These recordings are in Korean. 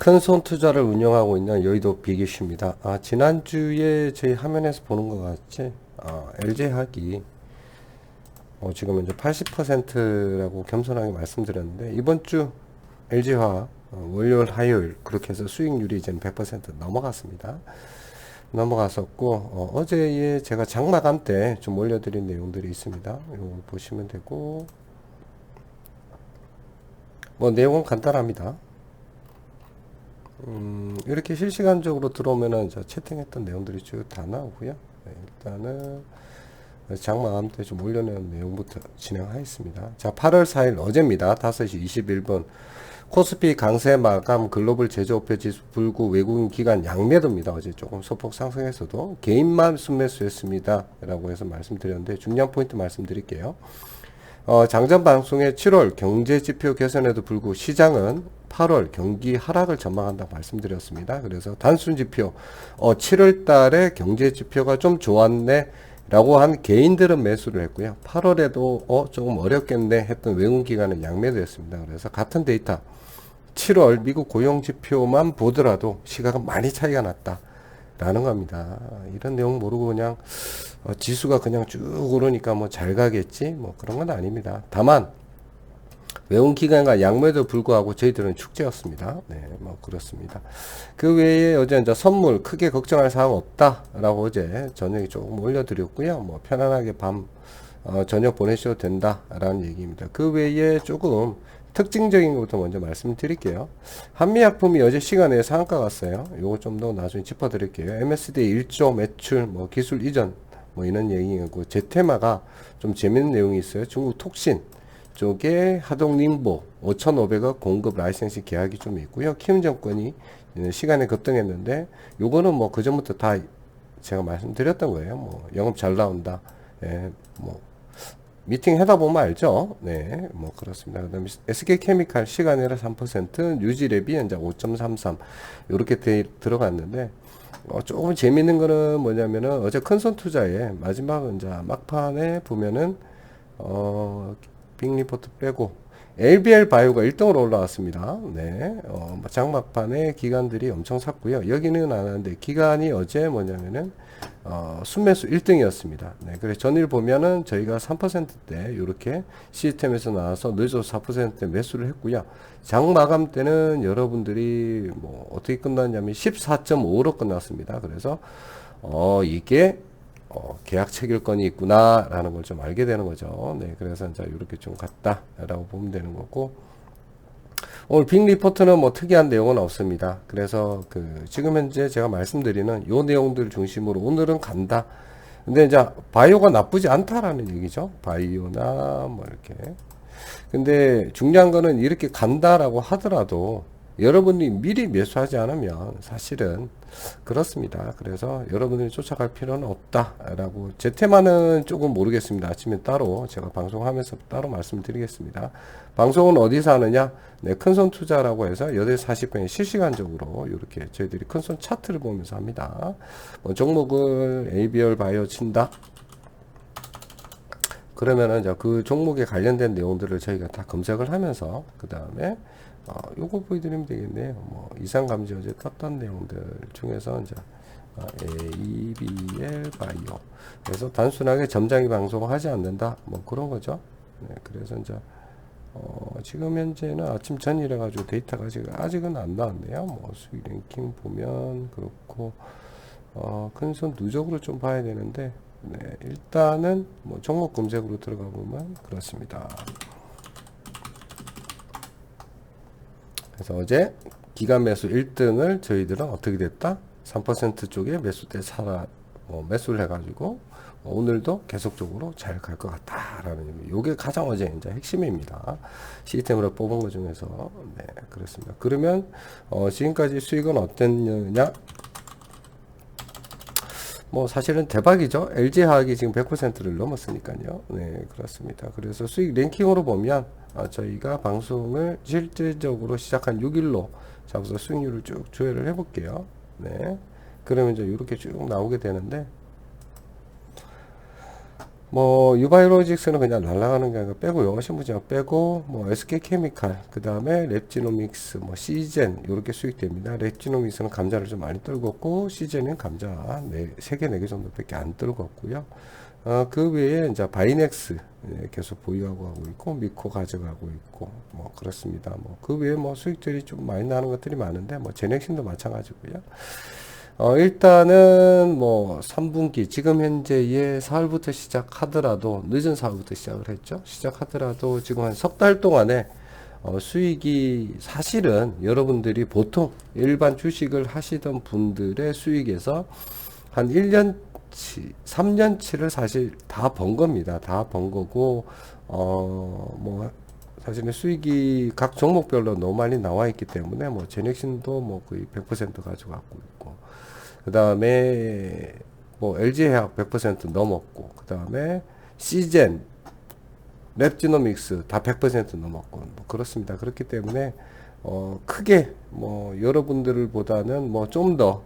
큰손 투자를 운영하고 있는 여의도 비기슈입니다. 지난주에 저희 화면에서 보는 것 같이 LG화학이 지금 이제 80%라고 겸손하게 말씀드렸는데, 이번 주 LG화학 월요일 화요일 그렇게 해서 수익률이 이제 100% 넘어갔습니다. 넘어갔었고, 어제에 제가 장마감 때 좀 올려드린 내용들이 있습니다. 이거 보시면 되고, 뭐 내용은 간단합니다. 이렇게 실시간적으로 들어오면은 채팅했던 내용들이 쭉 다 나오고요. 네, 일단은 장마감 때 좀 올려놓은 내용부터 진행하겠습니다. 자, 8월 4일 어제입니다. 5시 21분. 코스피 강세 마감 글로벌 제조업체 지수 불구 외국인 기관 양매도입니다. 어제 조금 소폭 상승해서도 개인만 순매수했습니다. 라고 해서 말씀드렸는데, 중요한 포인트 말씀드릴게요. 장전 방송의 7월 경제지표 개선에도 불구 시장은 8월 경기 하락을 전망한다고 말씀드렸습니다. 그래서 단순지표 7월 달에 경제지표가 좀 좋았네 라고 한 개인들은 매수를 했고요. 8월에도 조금 어렵겠네 했던 외국기관은 양매도했습니다. 그래서 같은 데이터 7월 미국 고용지표만 보더라도 시각은 많이 차이가 났다 라는 겁니다. 이런 내용 모르고 그냥 지수가 그냥 쭉 오르니까 뭐 잘 가겠지 뭐 그런 건 아닙니다. 다만 외국 기관과 양매도 불구하고 저희들은 축제였습니다. 네, 뭐 그렇습니다. 그 외에 어제 이제 선물 크게 걱정할 사항 없다라고 어제 저녁에 조금 올려드렸고요. 뭐 편안하게 저녁 보내셔도 된다라는 얘기입니다. 그 외에 조금 특징적인 것부터 먼저 말씀드릴게요. 한미약품이 어제 시간에 상한가 갔어요. 요거 좀 더 나중에 짚어드릴게요. MSD 1조 매출, 뭐 기술 이전, 뭐 이런 얘기고, 제테마가 좀 재밌는 내용이 있어요. 중국 톡신 쪽에 하동림보 5,500억 공급 라이센스 계약이 좀 있고요. 키움증권이 시간에 급등했는데, 요거는 뭐 그전부터 다 제가 말씀드렸던 거예요. 뭐 영업 잘 나온다. 예, 뭐 미팅 하다 보면 알죠. 네, 뭐 그렇습니다. 그 다음에 SK케미칼 시간에라 3%, 뉴지랩이 현재 5.33 이렇게 들어갔는데, 조금 재밌는 거는 뭐냐면은 어제 큰손 투자에 마지막 이제 막판에 보면은 빅리포트 빼고 LBL 바이오가 1등으로 올라왔습니다. 네, 장막판에 기관들이 엄청 샀고요. 여기는 안 하는데 기관이 어제 뭐냐면은 순매수 1등이었습니다. 네, 그래서 전일 보면은 저희가 3%대 이렇게 시스템에서 나와서 늦어서 4%대 매수를 했고요. 장 마감 때는 여러분들이 뭐 어떻게 끝났냐면 14.5로 끝났습니다. 그래서 이게 계약 체결권이 있구나 라는 걸 좀 알게 되는 거죠. 네, 그래서 이제 이렇게 좀 갔다 라고 보면 되는 거고, 오늘 빅 리포트는 뭐 특이한 내용은 없습니다. 그래서 지금 현재 제가 말씀드리는 요 내용들 중심으로 오늘은 간다. 근데 이제 바이오가 나쁘지 않다라는 얘기죠. 바이오나 뭐 이렇게. 근데 중요한 거는 이렇게 간다라고 하더라도 여러분이 미리 매수하지 않으면 사실은 그렇습니다. 그래서 여러분들이 쫓아갈 필요는 없다라고. 제 테마는 조금 모르겠습니다. 아침에 따로 제가 방송하면서 따로 말씀드리겠습니다. 방송은 어디서 하느냐? 네, 큰손 투자라고 해서 8시 40분에 실시간적으로 이렇게 저희들이 큰손 차트를 보면서 합니다. 종목을 ABL 바이오 친다. 그러면은 이제 그 종목에 관련된 내용들을 저희가 다 검색을 하면서 그 다음에 요거 보여드리면 되겠네요. 뭐 이상감지 어제 떴던 내용들 중에서 이제 ABL 바이오. 그래서 단순하게 점장이 방송하지 않는다. 뭐 그런 거죠. 네, 그래서 이제 지금 현재는 아침 전이래 가지고 데이터가 아직은 안 나왔네요. 뭐 수익 랭킹 보면 그렇고 큰손 누적으로 좀 봐야 되는데, 네, 일단은 뭐 종목 검색으로 들어가 보면 그렇습니다. 그래서 어제 기간 매수 1등을 저희들은 어떻게 됐다? 3% 쪽에 매수대 매수를 해가지고 오늘도 계속적으로 잘 갈 것 같다라는, 요게 가장 어제 이제 핵심입니다. 시스템으로 뽑은 것 중에서. 네, 그렇습니다. 그러면 지금까지 수익은 어땠느냐? 뭐 사실은 대박이죠. LG화학이 지금 100%를 넘었으니까요. 네, 그렇습니다. 그래서 수익 랭킹으로 보면 저희가 방송을 실질적으로 시작한 6일로 잡아서 수익률을 쭉 조회를 해볼게요. 네, 그러면 이제 이렇게 쭉 나오게 되는데, 뭐 유바이로직스는 그냥 날아가는 게 아니라 빼고요. 신부지역 빼고 뭐 SK케미칼 그 다음에 랩지노믹스 뭐 시젠 요렇게 수익됩니다. 랩지노믹스는 감자를 좀 많이 떨궜고 시젠은 감자 3개 4개 정도밖에 안 떨궜고요. 그 외에 이제 바이넥스 계속 보유하고 하고 있고 미코 가져가고 있고 뭐 그렇습니다. 뭐 그 외에 뭐 수익들이 좀 많이 나는 것들이 많은데 뭐 제넥신도 마찬가지고요. 일단은 뭐 3분기 지금 현재의 4월부터 시작하더라도 늦은 4월부터 시작을 했죠. 시작하더라도 지금 한 석 달 동안에 수익이 사실은 여러분들이 보통 일반 주식을 하시던 분들의 수익에서 한 1년치, 3년치를 사실 다 번 겁니다. 다 번 거고 뭐 사실은 수익이 각 종목별로 너무 많이 나와 있기 때문에 뭐 제넥신도 뭐 거의 100% 가져가고 있고 그 다음에 뭐 LG해학 100% 넘었고 그 다음에 시젠 랩지노믹스 다 100% 넘었고 뭐 그렇습니다. 그렇기 때문에 크게 뭐 여러분들을 보다는 뭐 좀 더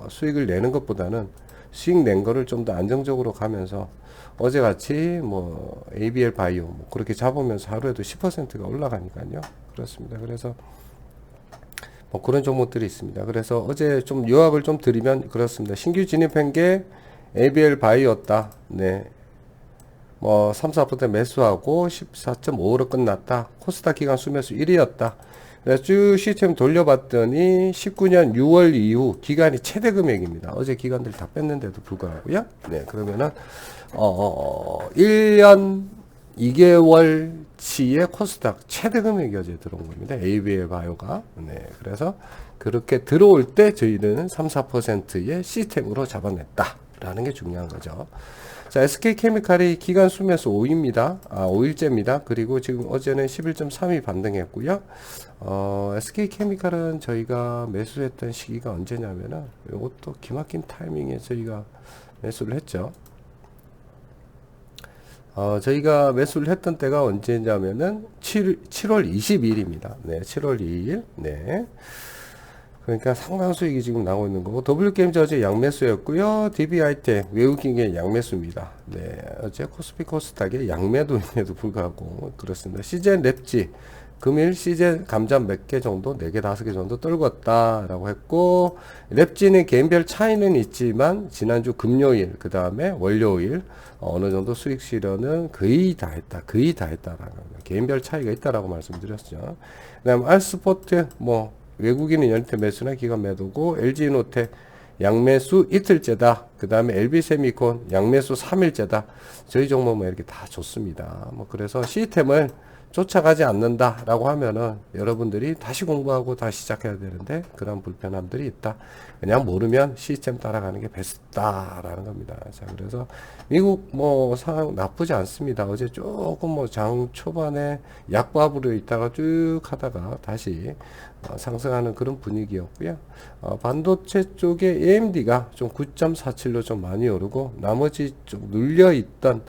수익을 내는 것보다는 수익 낸 거를 좀 더 안정적으로 가면서 어제같이 뭐 ABL 바이오 뭐 그렇게 잡으면서 하루에도 10%가 올라가니까요. 그렇습니다. 그래서 뭐 그런 종목들이 있습니다. 그래서 어제 좀 요약을 좀 드리면 그렇습니다. 신규 진입한 게 ABL 바이오였다. 네. 뭐 3, 4% 매수하고 14.5로 끝났다. 코스닥 기간 수매수 1위였다. 그래서 쭉 시스템 돌려봤더니 19년 6월 이후 기간이 최대 금액입니다. 어제 기간들 다 뺐는데도 불구하고요. 네, 그러면은 1년 2개월치의 코스닥 최대 금액이 어제 들어온 겁니다. ABL 바이오가. 네, 그래서 그렇게 들어올 때 저희는 3, 4%의 시스템으로 잡아냈다라는 게 중요한 거죠. 자, SK케미칼이 기간 수매수 5일입니다. 5일째입니다. 그리고 지금 어제는 11.32 반등했고요. SK케미칼은 저희가 매수했던 시기가 언제냐면은 이것도 기막힌 타이밍에 저희가 매수를 했죠. 저희가 매수를 했던 때가 언제냐면은 7월 20일입니다. 네, 7월 2일. 네. 그러니까 상당 수익이 지금 나오고 있는 거고, W게임즈 어제 양매수였고요. DB하이텍 외국인의 양매수입니다. 네, 어제 코스피 코스닥의 양매도임에도 불구하고 그렇습니다. 시젠 랩지 금일 시젠 감자 몇 개 정도 4개 5개 정도 떨궜다 라고 했고, 랩지는 개인별 차이는 있지만 지난주 금요일 그 다음에 월요일 어느 정도 수익 실현은 거의 다 했다 라는 겁니다. 개인별 차이가 있다라고 말씀드렸죠. 그 다음 알스포트 뭐 외국인은 연태 매수나 기간 매도고, LG노텍 양매수 이틀째다. 그 다음에 LB세미콘 양매수 3일째다. 저희 종목은 이렇게 다 좋습니다. 뭐 그래서 시스템을 쫓아가지 않는다라고 하면은 여러분들이 다시 공부하고 다시 시작해야 되는데 그런 불편함들이 있다. 그냥 모르면 시스템 따라가는 게 베스트다라는 겁니다. 자, 그래서 미국 뭐 상황 나쁘지 않습니다. 어제 조금 뭐 장 초반에 약밥으로 있다가 쭉 하다가 다시 상승하는 그런 분위기였고요. 반도체 쪽에 AMD가 좀 9.47로 좀 많이 오르고, 나머지 좀 눌려있던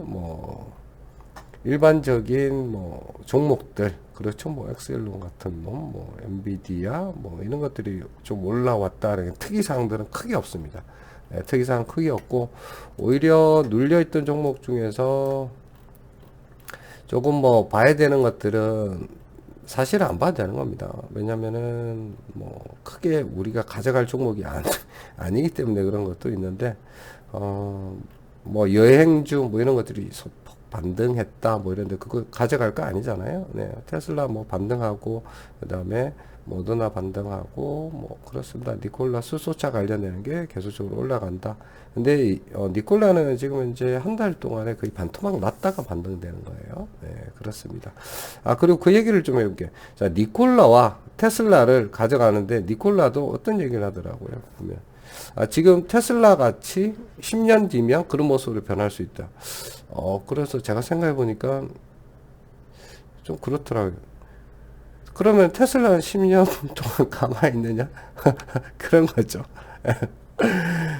뭐 일반적인 뭐 종목들, 그렇죠. 뭐 엑셀론 같은 놈, 뭐 엔비디아 뭐 이런 것들이 좀 올라왔다는 특이사항들은 크게 없습니다. 네, 특이사항 크게 없고, 오히려 눌려있던 종목 중에서 조금 뭐 봐야 되는 것들은 사실 안 봐도 되는 겁니다. 왜냐면은 뭐 크게 우리가 가져갈 종목이 아니기 때문에 그런 것도 있는데, 뭐 여행주 뭐 이런 것들이 소폭 반등했다 뭐 이런데 그거 가져갈 거 아니잖아요. 네, 테슬라 뭐 반등하고 그 다음에 모더나 반등하고 뭐 그렇습니다. 니콜라 수소차 관련되는 게 계속적으로 올라간다. 근데 니콜라는 지금 이제 한 달 동안에 거의 반토막 났다가 반등되는 거예요. 네, 그렇습니다. 그리고 그 얘기를 좀 해볼게요. 자, 니콜라와 테슬라를 가져가는데 니콜라도 어떤 얘기를 하더라고요. 보면 지금 테슬라 같이 10년 뒤면 그런 모습으로 변할 수 있다. 그래서 제가 생각해 보니까 좀 그렇더라고요. 그러면 테슬라는 10년 동안 가만히 있느냐? 그런 거죠.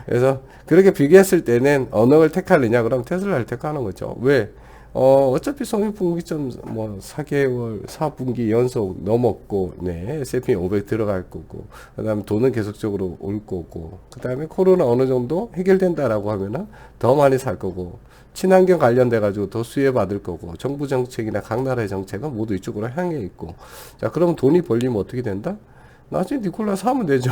그래서 그렇게 비교했을 때는 어느 걸 택하느냐? 그럼 테슬라를 택하는 거죠. 왜? 어차피 성립분기점 뭐 4개월, 4분기 연속 넘었고, 네, S&P 500 들어갈 거고, 그 다음에 돈은 계속적으로 올 거고, 그 다음에 코로나 어느 정도 해결된다라고 하면은 더 많이 살 거고, 친환경 관련돼가지고 더 수혜받을 거고, 정부 정책이나 각 나라의 정책은 모두 이쪽으로 향해 있고, 자, 그럼 돈이 벌리면 어떻게 된다? 나중에 니콜라 사면 되죠.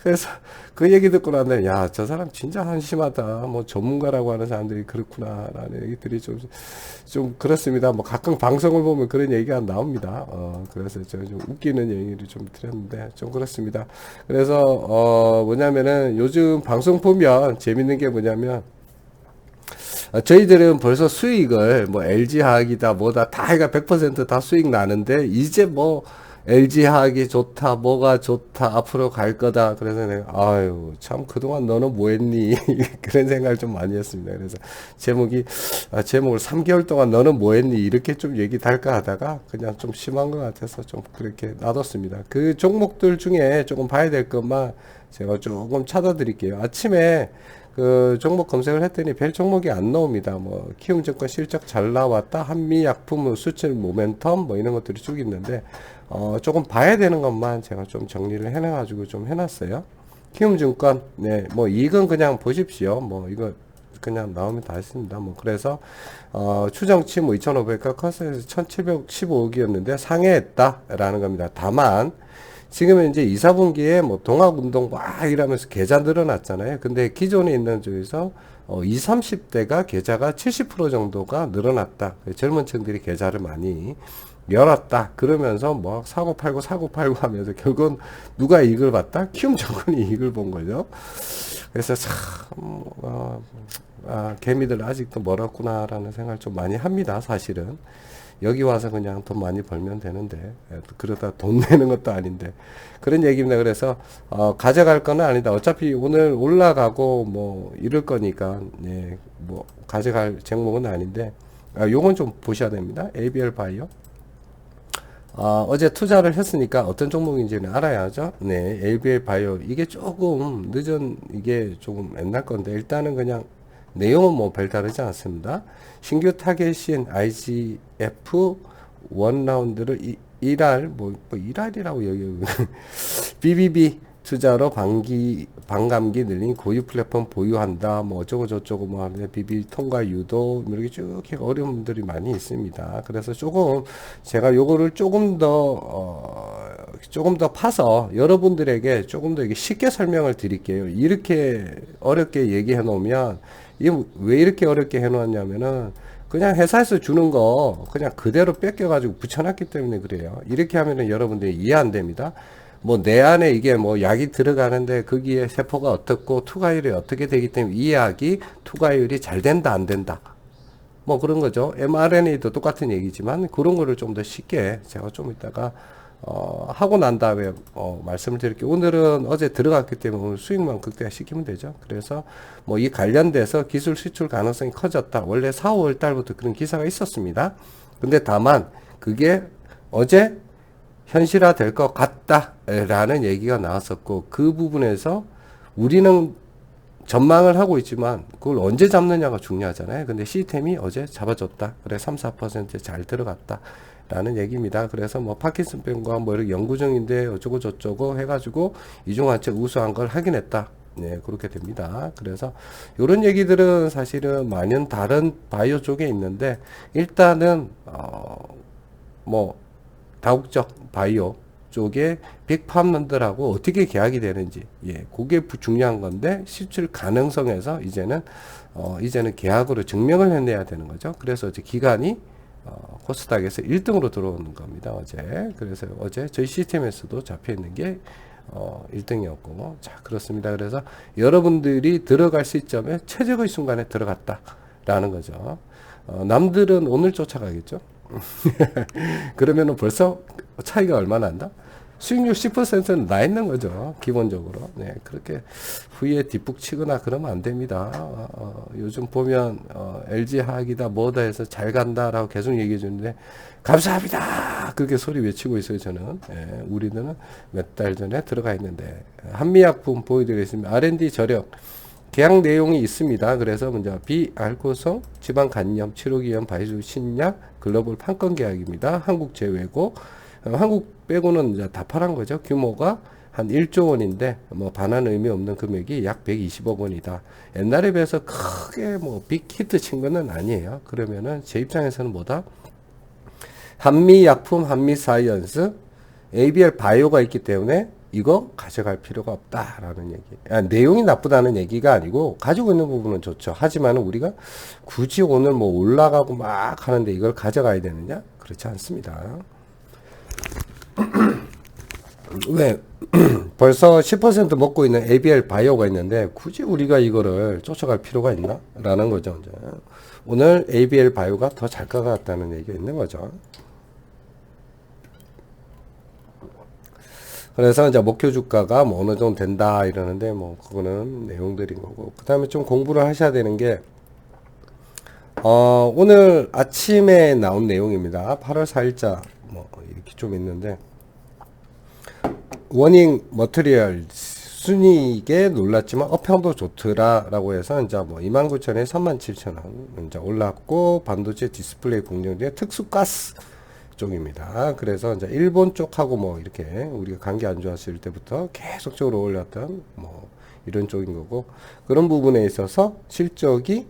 그래서 그 얘기 듣고 나는데, 야, 저 사람 진짜 한심하다. 뭐 전문가라고 하는 사람들이 그렇구나라는 얘기들이 좀 그렇습니다. 뭐 가끔 방송을 보면 그런 얘기가 나옵니다. 그래서 저 좀 웃기는 얘기를 좀 드렸는데 좀 그렇습니다. 그래서 뭐냐면은 요즘 방송 보면 재밌는 게 뭐냐면, 저희들은 벌써 수익을 뭐 LG화학이다 뭐다 다 해가 100%다 수익 나는데 이제 뭐 LG화학이 좋다 뭐가 좋다 앞으로 갈 거다. 그래서 내가 아유 참 그동안 너는 뭐 했니 그런 생각을 좀 많이 했습니다. 그래서 제목을 3개월 동안 너는 뭐 했니 이렇게 좀 얘기 달까 하다가 그냥 좀 심한 것 같아서 좀 그렇게 놔뒀습니다. 그 종목들 중에 조금 봐야 될 것만 제가 조금 찾아드릴게요. 아침에 그 종목 검색을 했더니 별 종목이 안 나옵니다. 뭐 키움증권 실적 잘 나왔다, 한미약품 수출 모멘텀 뭐 이런 것들이 쭉 있는데 조금 봐야 되는 것만 제가 좀 정리를 해놔가지고 좀 해놨어요. 키움증권 네 뭐 이건 그냥 보십시오. 뭐 이거 그냥 나오면 다 했습니다. 뭐 그래서 추정치 뭐 2,500가 커서에서 1,715억이었는데 상회했다라는 겁니다. 다만 지금은 이제 2, 4분기에 뭐 동학운동 막 이러면서 계좌 늘어났잖아요. 근데 기존에 있는 중에서 20, 30대가 계좌가 70% 정도가 늘어났다. 젊은 층들이 계좌를 많이 열었다. 그러면서 뭐 사고 팔고 하면서 결국은 누가 이익을 봤다? 키움증권이 이익을 본 거죠. 그래서 참 개미들 아직도 멀었구나라는 생각을 좀 많이 합니다. 사실은. 여기 와서 그냥 돈 많이 벌면 되는데 그러다 돈 내는 것도 아닌데 그런 얘기입니다. 그래서 가져갈 거는 아니다. 어차피 오늘 올라가고 뭐 이럴 거니까 예, 뭐 가져갈 종목은 아닌데 요건 좀 보셔야 됩니다. ABL 바이오 어제 투자를 했으니까 어떤 종목인지는 알아야죠. 네, ABL 바이오 이게 조금 늦은 이게 조금 옛날 건데 일단은 그냥 내용은 뭐 별다르지 않습니다. 신규 타겟인 IGF 1라운드를 1할 뭐 1할이라고 여기 BBB 투자로 반감기 늘린 고유 플랫폼 보유한다. 뭐 어쩌고 저쩌고 뭐 하는데 BB 통과 유도 이렇게 쭉 어려운 분들이 많이 있습니다. 그래서 조금 제가 요거를 조금 더 파서 여러분들에게 조금 더 이게 쉽게 설명을 드릴게요. 이렇게 어렵게 얘기해 놓으면 이게 왜 이렇게 어렵게 해 놓았냐면은 그냥 회사에서 주는 거 그냥 그대로 뺏겨 가지고 붙여놨기 때문에 그래요. 이렇게 하면은 여러분들이 이해 안 됩니다. 뭐 내 안에 이게 뭐 약이 들어가는데 거기에 세포가 어떻고 투과율이 어떻게 되기 때문에 이 약이 투과율이 잘 된다 안 된다 뭐 그런 거죠. mRNA도 똑같은 얘기지만 그런 거를 좀 더 쉽게 제가 좀 이따가 하고 난 다음에 말씀을 드릴게요. 오늘은 어제 들어갔기 때문에 오늘 수익만 극대화시키면 되죠. 그래서 뭐 이 관련돼서 기술 수출 가능성이 커졌다. 원래 4, 5월 달부터 그런 기사가 있었습니다. 근데 다만 그게 어제 현실화 될 것 같다라는 얘기가 나왔었고 그 부분에서 우리는 전망을 하고 있지만 그걸 언제 잡느냐가 중요하잖아요. 근데 시스템이 어제 잡아줬다. 그래 3, 4%잘 들어갔다. 라는 얘기입니다. 그래서 뭐 파킨슨병과 뭐 이렇게 연구 중인데 어쩌고 저쩌고 해가지고 이중환체 우수한 걸 확인했다. 네, 그렇게 됩니다. 그래서 이런 얘기들은 사실은 많은 다른 바이오 쪽에 있는데 일단은 뭐 다국적 바이오 쪽에 빅파머들하고 어떻게 계약이 되는지 그게 중요한 건데 실질 가능성에서 이제는 계약으로 증명을 해내야 되는 거죠. 그래서 이제 기간이 코스닥에서 1등으로 들어오는 겁니다. 어제. 그래서 어제 저희 시스템에서도 잡혀 있는 게 1등이었고 자 그렇습니다. 그래서 여러분들이 들어갈 시점에 최적의 순간에 들어갔다라는 거죠. 남들은 오늘 쫓아가겠죠. 그러면은 벌써 차이가 얼마나 난다? 수익률 10%는 나 있는 거죠. 기본적으로. 네, 그렇게 후에 뒷북 치거나 그러면 안 됩니다. 요즘 보면, LG화학이다, 뭐다 해서 잘 간다라고 계속 얘기해 주는데, 감사합니다! 그렇게 소리 외치고 있어요, 저는. 예, 우리는 몇 달 전에 들어가 있는데, 한미약품 보여드리겠습니다. R&D 저력. 계약 내용이 있습니다. 그래서 먼저 비알코성 지방간염 치료기염 바이오 신약 글로벌 판권 계약입니다. 한국 제외고 한국 빼고는 이제 다 팔은 거죠. 규모가 한 1조 원인데 뭐 반환 의미 없는 금액이 약 120억 원이다. 옛날에 비해서 크게 뭐 빅히트 친 거는 아니에요. 그러면은 제 입장에서는 뭐다? 한미약품, 한미사이언스, ABL 바이오가 있기 때문에 이거 가져갈 필요가 없다라는 얘기. 내용이 나쁘다는 얘기가 아니고 가지고 있는 부분은 좋죠. 하지만 우리가 굳이 오늘 뭐 올라가고 막 하는데 이걸 가져가야 되느냐? 그렇지 않습니다. 왜? 벌써 10% 먹고 있는 ABL 바이오가 있는데 굳이 우리가 이거를 쫓아갈 필요가 있나? 라는 거죠. 이제. 오늘 ABL 바이오가 더 잘 것 같다는 얘기가 있는 거죠. 그래서 이제 목표 주가가 뭐 어느 정도 된다 이러는데 뭐 그거는 내용들인 거고, 그 다음에 좀 공부를 하셔야 되는 게 오늘 아침에 나온 내용입니다. 8월 4일자 뭐 이렇게 좀 있는데 워닝 머티리얼 순이익에 놀랐지만 업황도 좋더라 라고 해서 이제 뭐 29,000에 37,000원 이제 올랐고, 반도체 디스플레이 공정제 특수가스 쪽입니다. 그래서 이제 일본 쪽하고 뭐 이렇게 우리가 관계 안 좋았을 때부터 계속적으로 올렸던 뭐 이런 쪽인 거고, 그런 부분에 있어서 실적이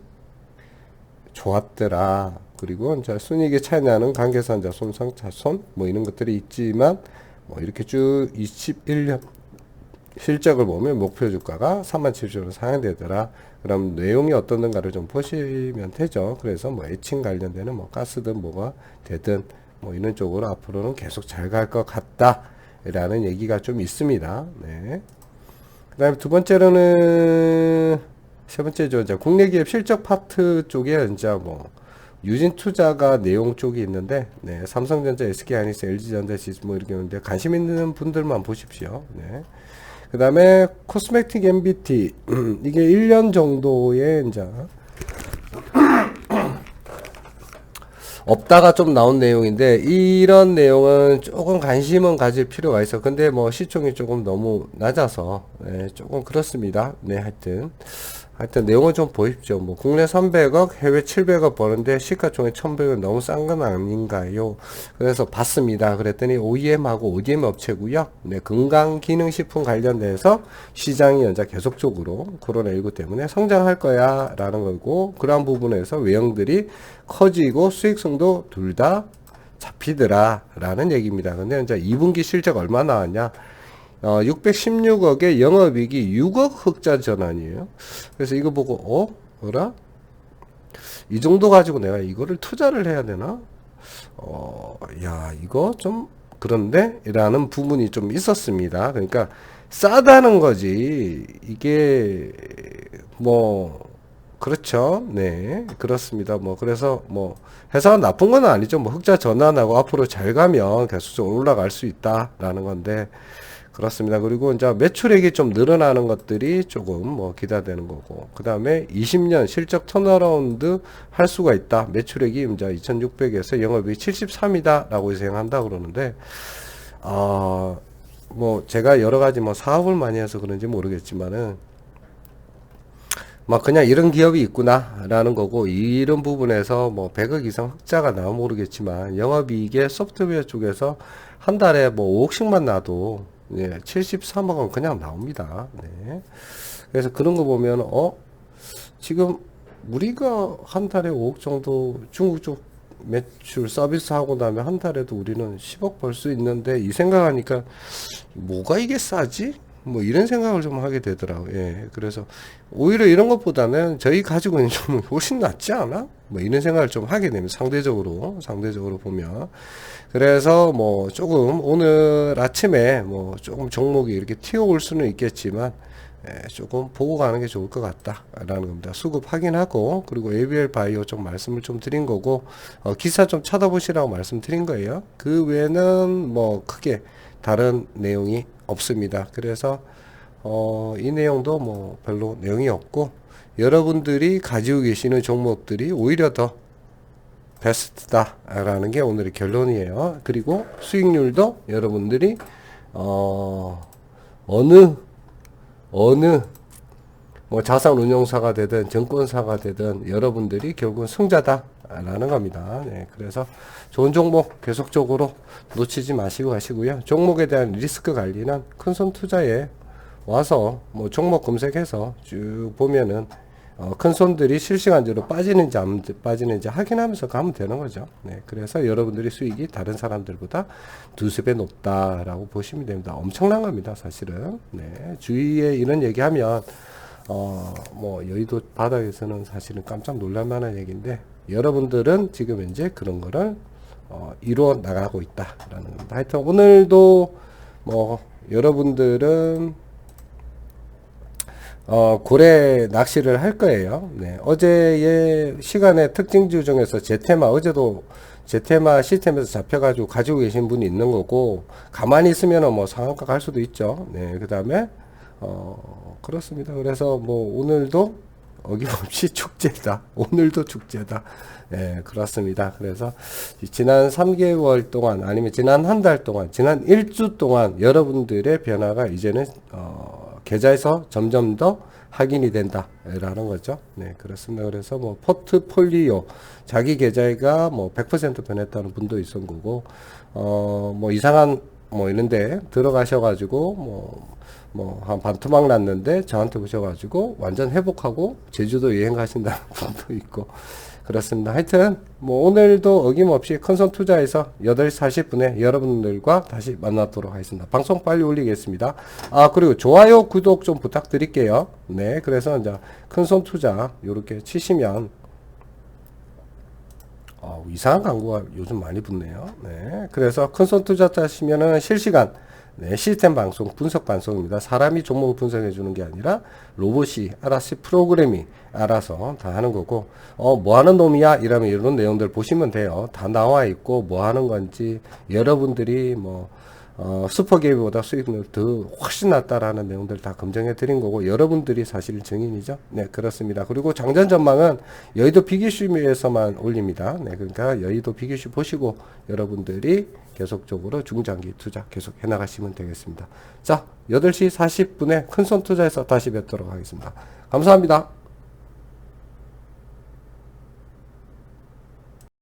좋았더라. 그리고 이제 순이익의 차이 나는 관계사자 손상 차손 뭐 이런 것들이 있지만 뭐 이렇게 쭉 21년 실적을 보면 목표 주가가 37,000원으로 상향되더라. 그럼 내용이 어떤가를 좀 보시면 되죠. 그래서 뭐 애칭 관련되는 뭐 가스든 뭐가 되든 뭐 이런 쪽으로 앞으로는 계속 잘 갈 것 같다 라는 얘기가 좀 있습니다. 네. 그 다음에 두 번째로는 세 번째죠. 이제 국내 기업 실적 파트 쪽에 이제 뭐 유진 투자가 내용 쪽이 있는데, 네, 삼성전자, SK하이닉스, LG전자, 뭐 이렇게 있는데 관심 있는 분들만 보십시오. 네. 그 다음에 코스메틱 MBT 이게 1년 정도의 이제 없다가 좀 나온 내용인데, 이런 내용은 조금 관심은 가질 필요가 있어. 근데 뭐 시총이 조금 너무 낮아서 네, 조금 그렇습니다. 네, 하여튼 내용을 좀 보십시오. 뭐 국내 300억, 해외 700억 버는데 시가총액 1100원 너무 싼 건 아닌가요? 그래서 봤습니다. 그랬더니 OEM하고 ODM 업체고요. 네, 건강기능식품 관련돼서 시장이 연자 계속적으로 코로나19 때문에 성장할 거야 라는 거고, 그러한 부분에서 외형들이 커지고 수익성도 둘 다 잡히더라 라는 얘기입니다. 근데 이제 2분기 실적 얼마 나왔냐? 616억에 영업이익이 6억 흑자 전환이에요. 그래서 이거 보고 뭐라? 이 정도 가지고 내가 이거를 투자를 해야 되나? 야, 이거 좀 그런데? 라는 부분이 좀 있었습니다. 그러니까 싸다는 거지. 이게 뭐 그렇죠. 네, 그렇습니다. 뭐 그래서 뭐 회사가 나쁜 건 아니죠. 뭐 흑자 전환하고 앞으로 잘 가면 계속적으로 올라갈 수 있다라는 건데, 그렇습니다. 그리고 이제 매출액이 좀 늘어나는 것들이 조금 뭐 기대되는 거고, 그 다음에 20년 실적 턴어라운드 할 수가 있다. 매출액이 이제 2,600에서 영업이익 73이다 라고 생각한다 그러는데, 뭐 제가 여러 가지 뭐 사업을 많이 해서 그런지 모르겠지만은 막 그냥 이런 기업이 있구나 라는 거고, 이런 부분에서 뭐 100억 이상 흑자가 나오면 모르겠지만 영업이익의 소프트웨어 쪽에서 한 달에 뭐 5억씩만 나도 예, 73억은 그냥 나옵니다. 네. 그래서 그런 거 보면 지금 우리가 한 달에 5억 정도 중국 쪽 매출 서비스 하고 나면 한 달에도 우리는 10억 벌 수 있는데, 이 생각하니까 뭐가 이게 싸지? 뭐 이런 생각을 좀 하게 되더라고요. 예. 그래서 오히려 이런 것보다는 저희 가지고 있는 좀 훨씬 낫지 않아? 뭐 이런 생각을 좀 하게 됩니다. 상대적으로 보면. 그래서 뭐 조금 오늘 아침에 뭐 조금 종목이 이렇게 튀어올 수는 있겠지만, 예, 조금 보고 가는 게 좋을 것 같다라는 겁니다. 수급 확인하고, 그리고 ABL 바이오 좀 말씀을 좀 드린 거고, 기사 좀 찾아보시라고 말씀드린 거예요. 그 외에는 뭐 크게 다른 내용이 없습니다. 그래서 이 내용도 뭐 별로 내용이 없고, 여러분들이 가지고 계시는 종목들이 오히려 더 베스트다 라는 게 오늘의 결론이에요. 그리고 수익률도 여러분들이 어느 뭐 자산 운용사가 되든 증권사가 되든 여러분들이 결국은 승자다라는 겁니다. 네, 그래서 좋은 종목 계속적으로 놓치지 마시고 하시고요. 종목에 대한 리스크 관리는 큰손 투자에 와서 뭐 종목 검색해서 쭉 보면은 큰 손들이 실시간적으로 빠지는지 안 빠지는지 확인하면서 가면 되는 거죠. 네, 그래서 여러분들이 수익이 다른 사람들보다 두세 배 높다라고 보시면 됩니다. 엄청난 겁니다, 사실은. 네, 주위에 이런 얘기하면 뭐 여의도 바닥에서는 사실은 깜짝 놀랄 만한 얘기인데 여러분들은 지금 현재 그런 거를 이루어 나가고 있다라는 겁니다. 하여튼 오늘도 뭐 여러분들은 고래 낚시를 할 거예요. 네. 어제의 시간의 특징주 중에서 제테마, 어제도 제테마 시스템에서 잡혀가지고 가지고 계신 분이 있는 거고, 가만히 있으면은 뭐 상한가 갈 수도 있죠. 네. 그 다음에, 그렇습니다. 그래서 뭐 오늘도 어김없이 축제다. 오늘도 축제다. 네, 그렇습니다. 그래서 지난 3개월 동안 아니면 지난 한 달 동안, 지난 1주 동안 여러분들의 변화가 이제는 계좌에서 점점 더 확인이 된다라는 거죠. 네, 그렇습니다. 그래서 뭐 포트폴리오 자기 계좌가 뭐 100% 변했다는 분도 있은 거고, 뭐 이상한 뭐 이런데 들어가셔가지고 뭐 한 반토막 났는데 저한테 오셔가지고 완전 회복하고 제주도 여행 가신다는 분도 있고 그렇습니다. 하여튼 뭐 오늘도 어김없이 큰손 투자에서 8시 40분에 여러분들과 다시 만나도록 하겠습니다. 방송 빨리 올리겠습니다. 그리고 좋아요 구독 좀 부탁드릴게요. 네, 그래서 이제 큰손 투자 요렇게 치시면 이상한 광고가 요즘 많이 붙네요. 네, 그래서 큰손 투자 하시면은 실시간 네, 시스템 방송, 분석 방송입니다. 사람이 종목을 분석해 주는 게 아니라 로봇이 알아서 프로그램이 알아서 다 하는 거고, 뭐 하는 놈이야? 이러면 이런 내용들 보시면 돼요. 다 나와 있고, 뭐 하는 건지, 여러분들이 뭐, 슈퍼게임보다 수익률 더 훨씬 낫다라는 내용들 다 검증해 드린 거고, 여러분들이 사실 증인이죠. 네, 그렇습니다. 그리고 장전 전망은 여의도 비기슈에서만 올립니다. 네, 그러니까 여의도 비기슈 보시고 여러분들이 계속적으로 중장기 투자 계속 해 나가시면 되겠습니다. 자, 8시 40분에 큰손 투자에서 다시 뵙도록 하겠습니다. 감사합니다.